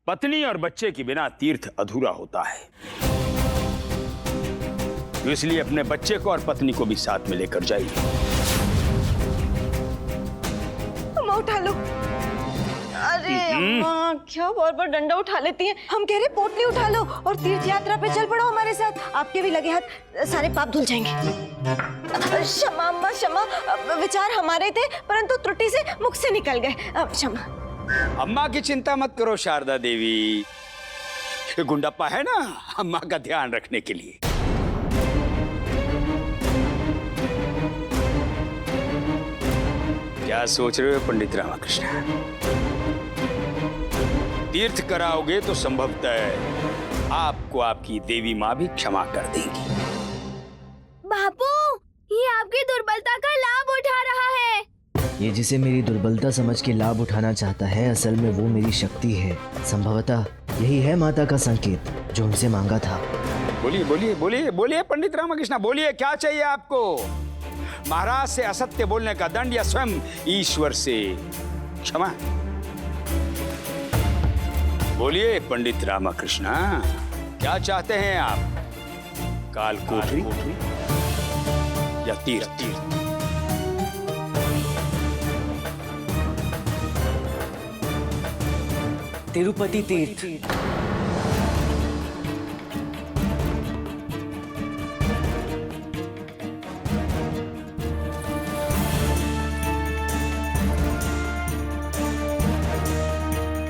पत्नी और बच्चे के बिना तीर्थ अधूरा होता है, तो इसलिए अपने बच्चे को और पत्नी को भी साथ में लेकर जाइए। अम्मा उठा लो। अरे अम्मा क्या बार बार डंडा उठा लेती हैं। हम कह रहे पोटली उठा लो और तीर्थ यात्रा पे चल पड़ो हमारे साथ। आपके भी लगे हाथ सारे पाप धुल जाएंगे। क्षमा अम्मा क्षमा, विचार हमारे थे परंतु त्रुटि से मुख से निकल गए, क्षमा। अम्मा की चिंता मत करो शारदा देवी, ये गुंडप्पा है ना अम्मा का ध्यान रखने के लिए। क्या सोच रहे हो पंडित रामकृष्ण? तीर्थ कराओगे तो संभवतः आपको आपकी देवी माँ भी क्षमा कर देंगी। बापू, ये आपकी दुर्बलता का लाभ उठा रहा है। ये जिसे मेरी दुर्बलता समझ के लाभ उठाना चाहता है, असल में वो मेरी शक्ति है। संभवतः यही है माता का संकेत जो उनसे मांगा था। बोलिए बोलिए बोलिए बोलिए पंडित रामकृष्ण, बोलिए क्या चाहिए आपको? महाराज से असत्य बोलने का दंड या स्वयं ईश्वर से क्षमा? बोलिए पंडित रामकृष्ण, क्या चाहते हैं आप? कालकोठरी या तीर्थ? तिरुपति तीर्थ।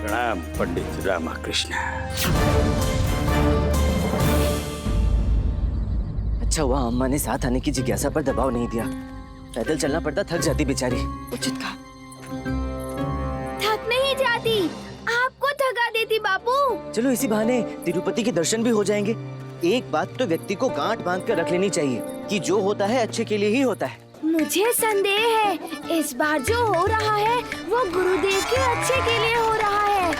प्रणाम पंडित रामकृष्ण। अच्छा हुआ अम्मा ने साथ आने की जिज्ञासा पर दबाव नहीं दिया, पैदल चलना पड़ता, थक जाती बेचारी। उचित कहा। थक नहीं जाती, आपको थका देती बापू। चलो इसी बहाने तिरुपति के दर्शन भी हो जाएंगे। एक बात तो व्यक्ति को गांठ बांध कर रख लेनी चाहिए कि जो होता है अच्छे के लिए ही होता है। मुझे संदेह है इस बार जो हो रहा है वो गुरुदेव के अच्छे के लिए हो रहा है।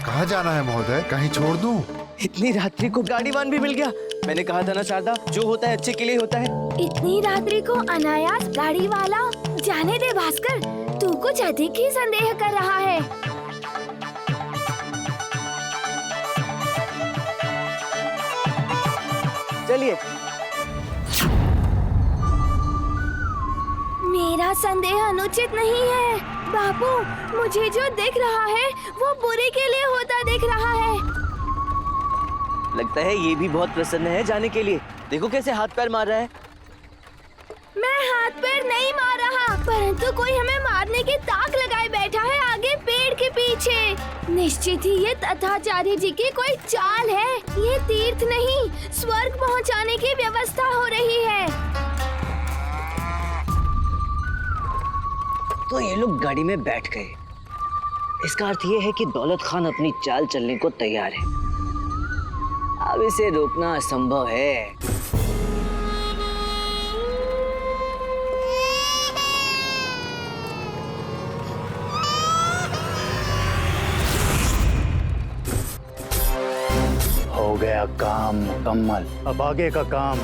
कहाँ जाना है महोदय, कहीं छोड़ दूं? इतनी रात्रि को गाड़ीवान भी मिल गया। मैंने कहा था ना शारदा, जो होता है अच्छे के लिए होता है। इतनी रात्रि को अनायास गाड़ी वाला? जाने दे भास्कर, तू कुछ अधिक ही संदेह कर रहा है। चलिए। मेरा संदेह अनुचित नहीं है बापू, मुझे जो दिख रहा है वो बुरे के लिए होता दिख रहा है। लगता है ये भी बहुत प्रसन्न है जाने के लिए। देखो कैसे हाथ पैर मार रहा है। मैं हाथ पैर नहीं मार रहा, परंतु कोई हमें मारने की ताक लगाए बैठा है आगे पेड़ के पीछे। निश्चित ही ये तथाचार्य जी की कोई चाल है। ये तीर्थ नहीं, स्वर्ग पहुंचाने की व्यवस्था हो रही है। तो ये लोग गाड़ी में बैठ गए। इसका अर्थ ये है कि दौलत खान अपनी चाल चलने को तैयार है। अब इसे रोकना असंभव है। हो गया काम मुकम्मल, अब आगे का काम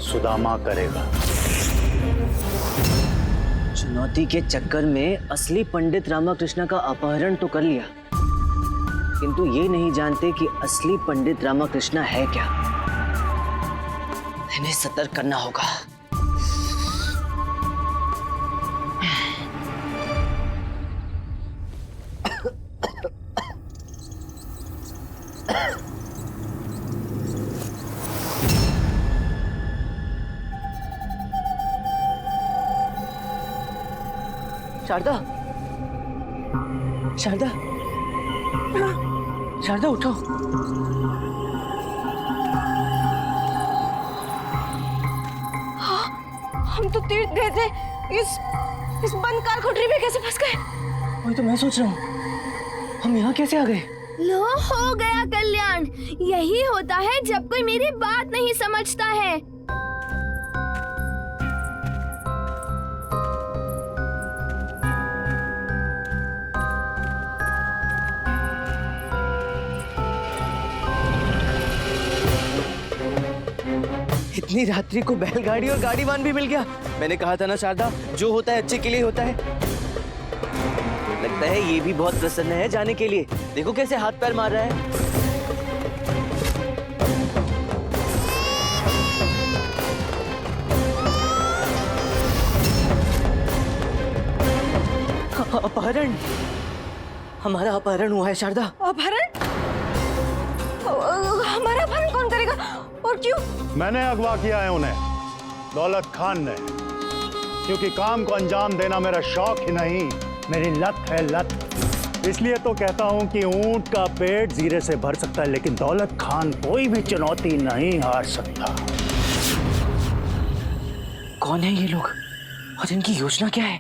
सुदामा करेगा। चुनौती के चक्कर में असली पंडित रामकृष्ण का अपहरण तो कर लिया, किंतु ये नहीं जानते कि असली पंडित रामकृष्ण है क्या। इन्हें सतर्क करना होगा। शारदा, शारदा, शारदा उठो। हाँ, हम तो तीर्थ गए थे, इस बंद कार कोठरी में कैसे फंस गए? वही तो मैं सोच रहा हूँ, हम यहाँ कैसे आ गए? लो, हो गया कल्याण। यही होता है जब कोई मेरी बात नहीं समझता है। इतनी रात्रि को बैलगाड़ी और गाड़ीवान भी मिल गया। मैंने कहा था ना शारदा, जो होता है अच्छे के लिए होता है। लगता लगता है ये भी बहुत प्रसन्न है जाने के लिए। देखो कैसे हाथ पैर मार रहा है। अपहरण, हमारा अपहरण हुआ है शारदा। अपहरण? हमारा अपहरण कौन करेगा और क्यों? मैंने अगवा किया है उन्हें, दौलत खान ने। क्योंकि काम को अंजाम देना मेरा शौक ही नहीं, मेरी लत है, लत। इसलिए तो कहता हूं कि ऊंट का पेट जीरे से भर सकता है, लेकिन दौलत खान कोई भी चुनौती नहीं हार सकता। कौन है ये लोग और इनकी योजना क्या है?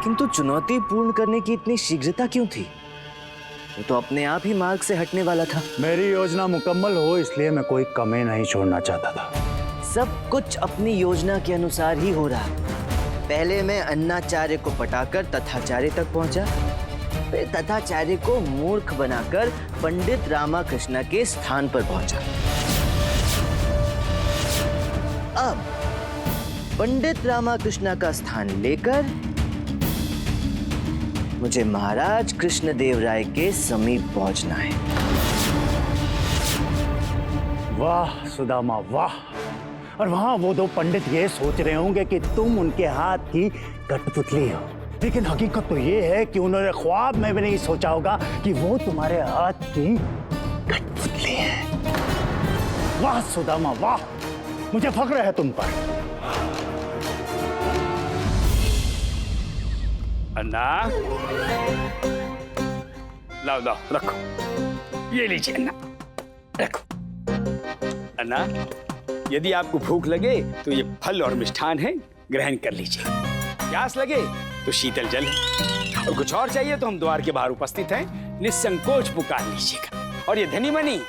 किंतु चुनौती पूर्ण करने की इतनी शीघ्रता क्यों थी? ये तो अपने आप ही मार्ग से हटने वाला था। मेरी योजना मुकम्मल हो इसलिए मैं कोई कमी नहीं छोड़ना चाहता था। सब कुछ अपनी योजना के अनुसार ही हो रहा। पहले मैं अन्नाचार्य को पटाकर तथाचार्य तक पहुंचा, फिर तथाचार्य को मूर्ख बनाकर पंडित रामाकृष्ण के स्थान पर पहुंचा। अब पंडित रामाकृष्ण का स्थान लेकर मुझे महाराज कृष्णदेव राय के समीप पहुंचना है। वाह सुदामा वाह। और वहां वो दो पंडित ये सोच रहे होंगे कि तुम उनके हाथ की कठपुतली हो, लेकिन हकीकत तो ये है कि उन्होंने ख्वाब में भी नहीं सोचा होगा कि वो तुम्हारे हाथ की कठपुतली है। वाह सुदामा वाह, मुझे फख्र है तुम पर। अन्ना, लाओ लाओ रखो, ये लीजिए अन्ना, रखो। अन्ना, यदि आपको भूख लगे तो ये फल और मिष्ठान है, ग्रहण कर लीजिए। प्यास लगे तो शीतल जल है, और कुछ और चाहिए तो हम द्वार के बाहर उपस्थित हैं, निसंकोच पुकार लीजिएगा। और ये धनी मनी,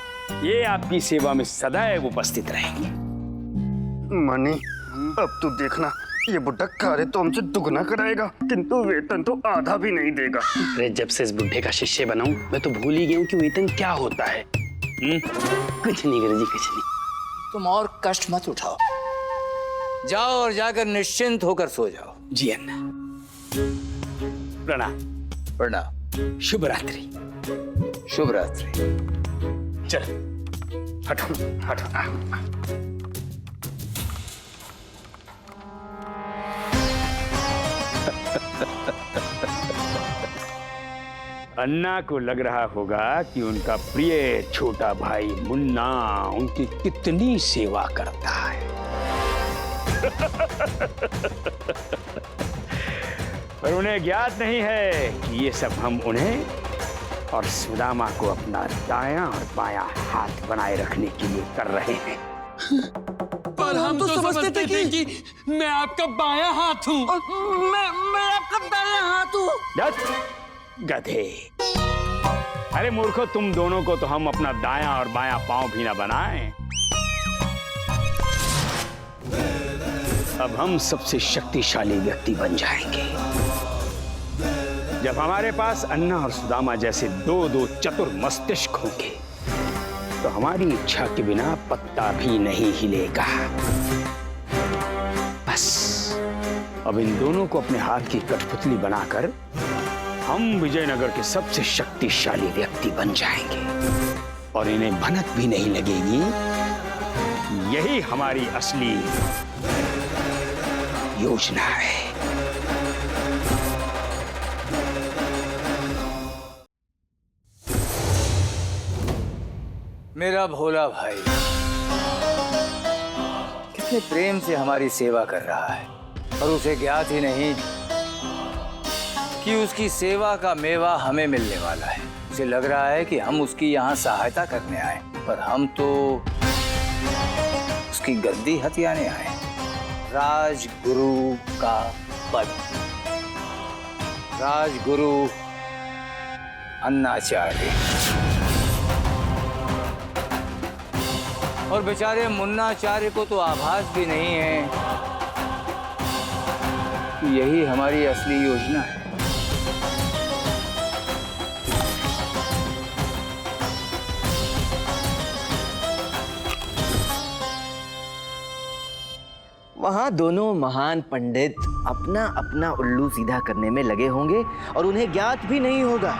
ये आपकी सेवा में सदैव उपस्थित रहेंगे। मनी, अब तू देखना, ये बुड्ढा कार्य तो हमसे दुगना कराएगा, किंतु वेतन तो आधा भी नहीं देगा। अरे जब से इस बुढ़े का शिष्य बना हूं, मैं तो भूल ही गया हूं कि वेतन क्या होता है। कुछ नहीं गुरुजी, कुछ नहीं। तुम और कष्ट मत उठाओ, जाओ और जाकर निश्चिंत होकर सो जाओ। जी अन्ना, प्रणाम। प्रणाम। शुभ रात्रि। शुभ रात्रि। चलो हटो हटो। अन्ना को लग रहा होगा कि उनका प्रिय छोटा भाई मुन्ना उनकी कितनी सेवा करता है। पर उन्हें ज्ञात नहीं है कि ये सब हम उन्हें और सुदामा को अपना दायां और बायां हाथ बनाए रखने के लिए कर रहे हैं। पर हम तो समझते थे कि मैं आपका बायां हाथ हूँ। मैं आपका दायां हाथ हूँ। गधे, अरे मूर्खो, तुम दोनों को तो हम अपना दायां और बायां पांव भी ना बनाएं। अब हम सबसे शक्तिशाली व्यक्ति बन जाएंगे जब हमारे पास अन्ना और सुदामा जैसे दो दो चतुर मस्तिष्क होंगे, तो हमारी इच्छा के बिना पत्ता भी नहीं हिलेगा। बस अब इन दोनों को अपने हाथ की कठपुतली बनाकर हम विजयनगर के सबसे शक्तिशाली व्यक्ति बन जाएंगे और इन्हें भनक भी नहीं लगेगी। यही हमारी असली योजना है। मेरा भोला भाई कितने प्रेम से हमारी सेवा कर रहा है और उसे ज्ञात ही नहीं कि उसकी सेवा का मेवा हमें मिलने वाला है। उसे लग रहा है कि हम उसकी यहाँ सहायता करने आए, पर हम तो उसकी गद्दी हथियाने आए। राजगुरु का पद, राजगुरु अन्नाचार्य। और बेचारे मुन्नाचार्य को तो आभास भी नहीं है कि यही हमारी असली योजना है। वहां दोनों महान पंडित अपना अपना उल्लू सीधा करने में लगे होंगे और उन्हें ज्ञात भी नहीं होगा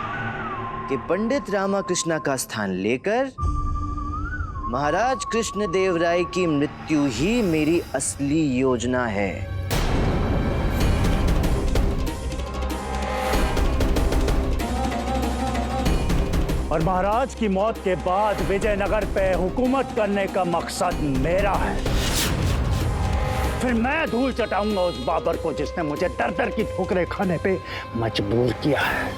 कि पंडित रामाकृष्णा का स्थान लेकर महाराज कृष्णदेव राय की मृत्यु ही मेरी असली योजना है। और महाराज की मौत के बाद विजयनगर पे हुकूमत करने का मकसद मेरा है। फिर मैं धूल चटाऊंगा उस बाबर को जिसने मुझे दर दर की ठोकरें खाने पे मजबूर किया है।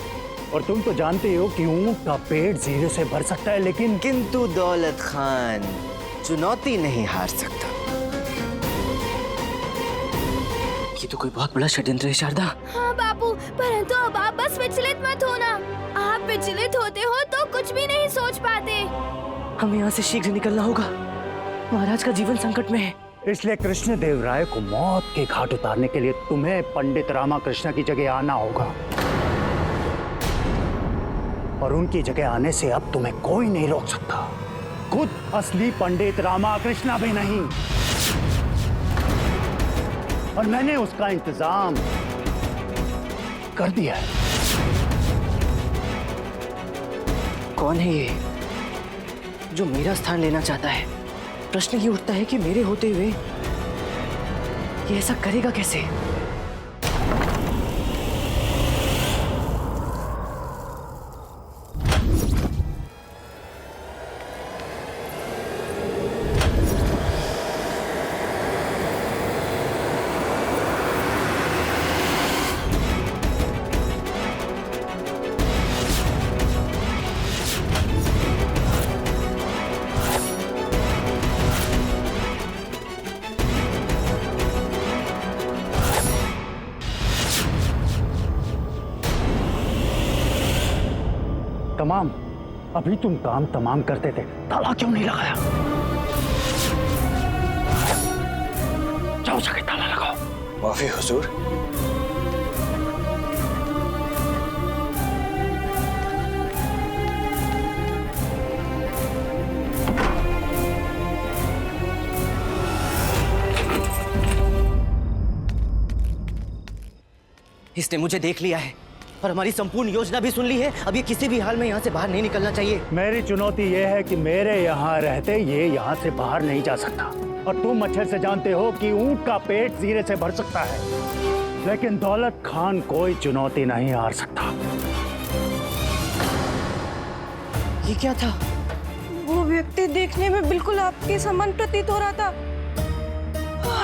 और तुम तो जानते हो कि ऊंट का पेट जीरे से भर सकता है, लेकिन किंतु दौलत खान चुनौती नहीं हार सकता। ये तो कोई बहुत बड़ा षड्यंत्र है शारदा। हाँ बापू, परंतु अब आप बस विचलित मत होना। आप विचलित होते हो तो कुछ भी नहीं सोच पाते। हमें यहाँ से शीघ्र निकलना होगा, महाराज का जीवन संकट में है। इसलिए कृष्णदेव राय को मौत के घाट उतारने के लिए तुम्हें पंडित रामाकृष्ण की जगह आना होगा। और उनकी जगह आने से अब तुम्हें कोई नहीं रोक सकता, खुद असली पंडित रामाकृष्ण भी नहीं। और मैंने उसका इंतजाम कर दिया है। कौन है ये जो मेरा स्थान लेना चाहता है? प्रश्न ये उठता है कि मेरे होते हुए ये ऐसा करेगा कैसे? तमाम, अभी तुम काम तमाम करते थे, ताला क्यों नहीं लगाया? जाओ जाके ताला लगाओ। माफी हुजूर। इसने मुझे देख लिया है और हमारी संपूर्ण योजना भी सुन ली है। अब ये किसी भी हाल में यहाँ से बाहर नहीं निकलना चाहिए। मेरी चुनौती ये है कि मेरे यहाँ रहते ये यहाँ से बाहर नहीं जा सकता। और तुम अच्छे से जानते हो कि ऊंट का पेट जीरे से भर सकता है, लेकिन दौलत खान कोई चुनौती नहीं हार सकता। ये क्या था? वो व्यक्ति देखने में बिल्कुल आपके समान प्रतीत हो रहा था।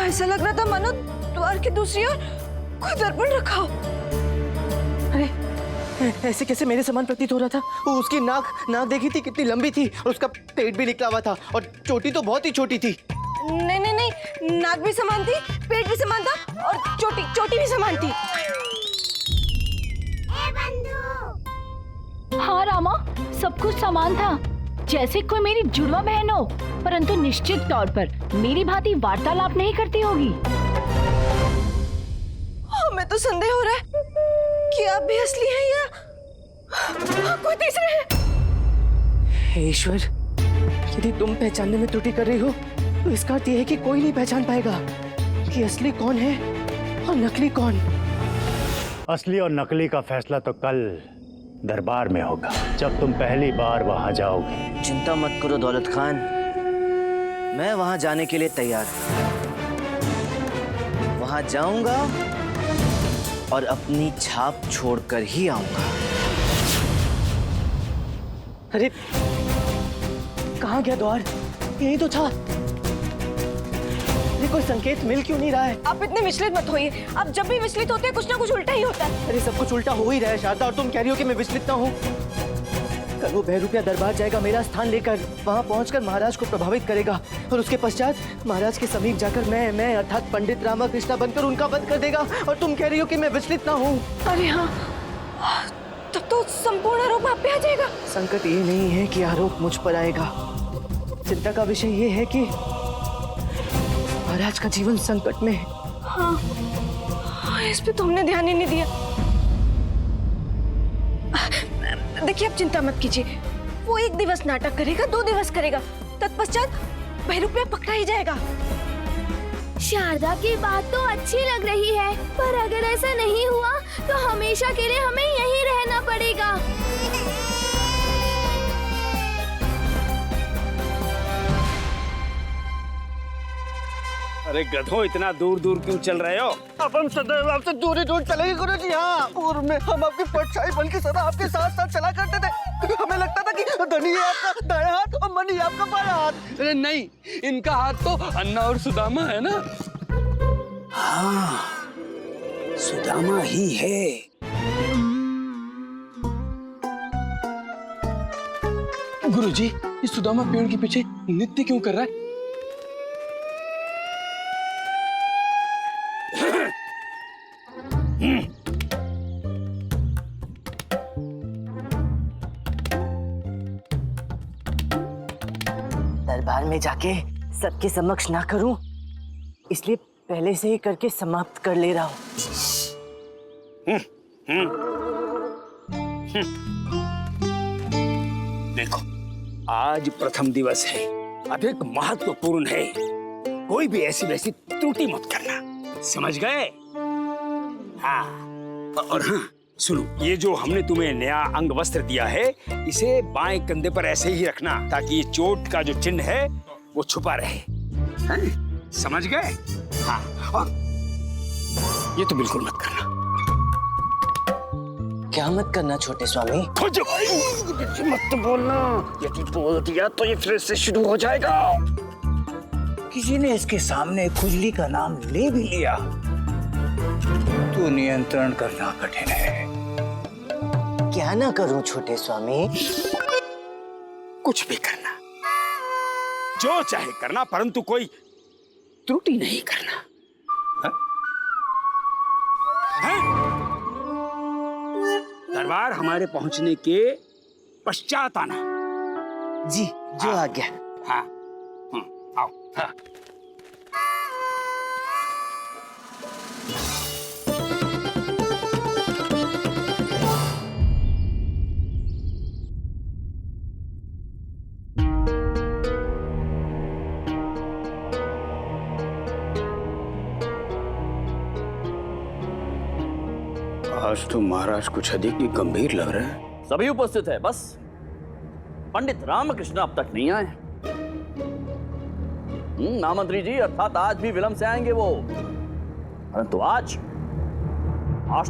ऐसा लग रहा था मानो द्वार की दूसरी ओर कोई दर्पण रखा हो। अरे ऐसे कैसे मेरे समान प्रतीत हो रहा था? वो उसकी नाक देखी थी कितनी लंबी थी, और उसका पेट भी निकला हुआ था, और चोटी तो बहुत ही छोटी थी। नहीं नहीं नहीं, नाक भी समान थी, पेट भी समान था, और चोटी भी समान थी। हाँ रामा, सब कुछ समान था, जैसे कोई मेरी जुड़वा बहन हो, परंतु निश्चित तौर पर मेरी भांति वार्तालाप नहीं करती होगी। हमें तो संदेह हो रहा है कि आप भी असली हैं या कोई तीसरे हैं। ईश्वर, यदि तुम पहचानने में त्रुटि कर रही हो तो इसका अर्थ यह है कि कोई नहीं पहचान पाएगा कि असली कौन है और नकली कौन। असली और नकली का फैसला तो कल दरबार में होगा, जब तुम पहली बार वहां जाओगे। चिंता मत करो दौलत खान, मैं वहां जाने के लिए तैयार हूं। वहां जाऊंगा और अपनी छाप छोड़कर ही आऊंगा। अरे कहाँ गया द्वार? यही तो था। कोई संकेत मिल क्यों नहीं रहा है? आप इतने विचलित मत होइए। आप जब भी विचलित होते हैं कुछ ना कुछ उल्टा ही होता है। अरे सब कुछ उल्टा हो ही रहा है शारदा, और तुम कह रही हो कि मैं विचलित ना हूँ। कल वो बहरूपिया दरबार जाएगा मेरा स्थान लेकर, वहाँ पहुँचकर महाराज को प्रभावित करेगा, और उसके पश्चात महाराज के समीप जाकर मैं अर्थात पंडित रामाकृष्ण बनकर उनका वध कर देगा। और तुम कह रही हो कि मैं विचलित ना हूँ? अरे हाँ, तब तो संपूर्ण आरोप आप पे आ जाएगा। संकट ये नहीं है कि आरोप मुझ पर आएगा, चिंता का विषय ये है कि महाराज का जीवन संकट में है। हाँ, इस पे तो हमने ध्यान ही नहीं दिया। देखिए, आप चिंता मत कीजिए, वो 1 दिवस नाटक करेगा, 2 दिवस करेगा, तत्पश्चात बहरूपिया पकड़ा ही जाएगा। शारदा की बात तो अच्छी लग रही है, पर अगर ऐसा नहीं हुआ तो हमेशा के लिए हमें यहीं रहना पड़ेगा। अरे गधों, इतना दूर दूर क्यों चल रहे हो? अब हम सदैव आपसे दूर ही दूर चलेंगे गुरुजी। हाँ, पूर्व में हम आपके परछाई बन के सदा आपके साथ साथ चला करते थे। हमें लगता था कि धनी है आपका दायां हाथ और मनी आपका बायां हाथ। अरे नहीं, इनका हाथ तो अन्ना और सुदामा है ना। हाँ, सुदामा ही है। गुरुजी, ये सुदामा पेड़ के पीछे नृत्य क्यों कर रहा है? दरबार में जाके सबके समक्ष ना करूं, इसलिए पहले से ही करके समाप्त कर ले रहा हूं। देखो, आज प्रथम दिवस है, अधिक महत्वपूर्ण है। कोई भी ऐसी वैसी त्रुटि मत करना, समझ गए? हाँ, और हाँ सुनो, ये जो हमने तुम्हें नया अंग वस्त्र दिया है, इसे बाएं कंधे पर ऐसे ही रखना ताकि ये चोट का जो चिन्ह है वो छुपा रहे। हैं? समझ गए? हाँ, और ये तो बिल्कुल मत करना। क्या मत करना छोटे स्वामी? खुद मत बोलना, यदि बोल दिया तो ये फिर से शुरू हो जाएगा। किसी ने इसके सामने खुजली का नाम ले भी लिया तो नियंत्रण करना कठिन है। क्या ना करूं छोटे स्वामी? कुछ भी करना, जो चाहे करना, परंतु कोई त्रुटि नहीं करना। हैं? दरबार हमारे पहुंचने के पश्चात आना। जी, जो हाँ। आज्ञा। हाँ, आओ। हाँ। आज तो महाराज कुछ अधिक ही गंभीर लग रहे हैं। सभी उपस्थित है, बस पंडित रामकृष्ण अब तक नहीं आए। नामंत्री जी, अर्थात आज भी विलंब से आएंगे वो, परंतु आज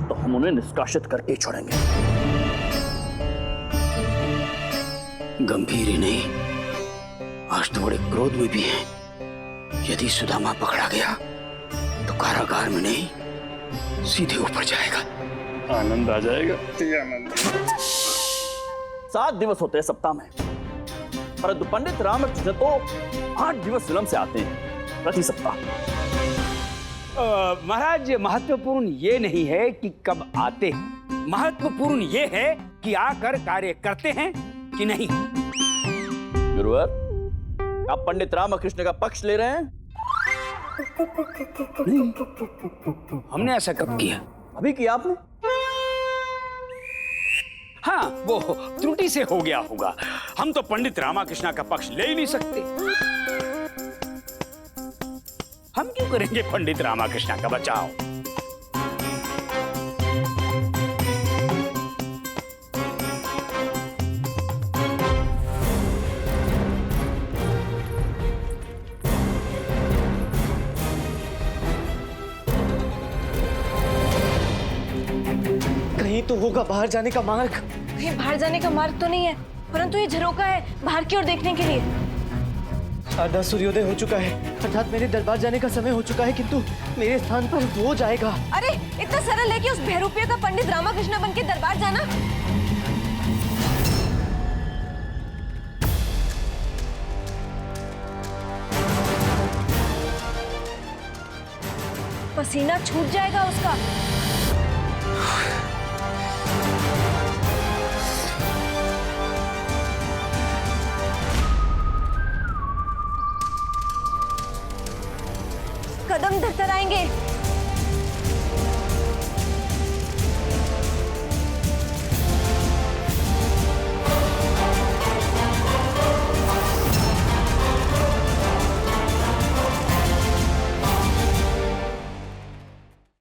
तो हम उन्हें निष्कासित करके ही छोड़ेंगे। गंभीर ही नहीं, आज तो बड़े क्रोध में भी हैं। यदि सुदामा पकड़ा गया तो कारागार में नहीं, सीधे ऊपर जाएगा। आनंद आ जाएगा। 7 दिवस होते हैं सप्ताह में, परंतु पंडित रामकृष्ण तो 8 दिवस विलंब से आते हैं प्रति सप्ताह। महाराज, महत्वपूर्ण ये नहीं है कि कब आते हैं, महत्वपूर्ण ये है कि आकर कार्य करते हैं कि नहीं। गुरुवर, आप पंडित रामकृष्ण का पक्ष ले रहे हैं? हमने ऐसा कब किया? अभी किया आपने? हाँ, वो त्रुटि से हो गया होगा। हम तो पंडित रामकृष्ण का पक्ष ले ही नहीं सकते। हम क्यों करेंगे पंडित रामकृष्ण का बचाव? कहीं तो होगा बाहर जाने का मार्ग। कहीं बाहर जाने का मार्ग तो नहीं है, परंतु ये झरोका है बाहर की ओर देखने के लिए। आधा सूर्योदय हो चुका है, अर्थात मेरे दरबार जाने का समय हो चुका है, किंतु मेरे स्थान पर वो जाएगा। अरे इतना सरल है कि उस बहरूपिया का पंडित रामकृष्ण बन के दरबार जाना? पसीना छूट जाएगा उसका।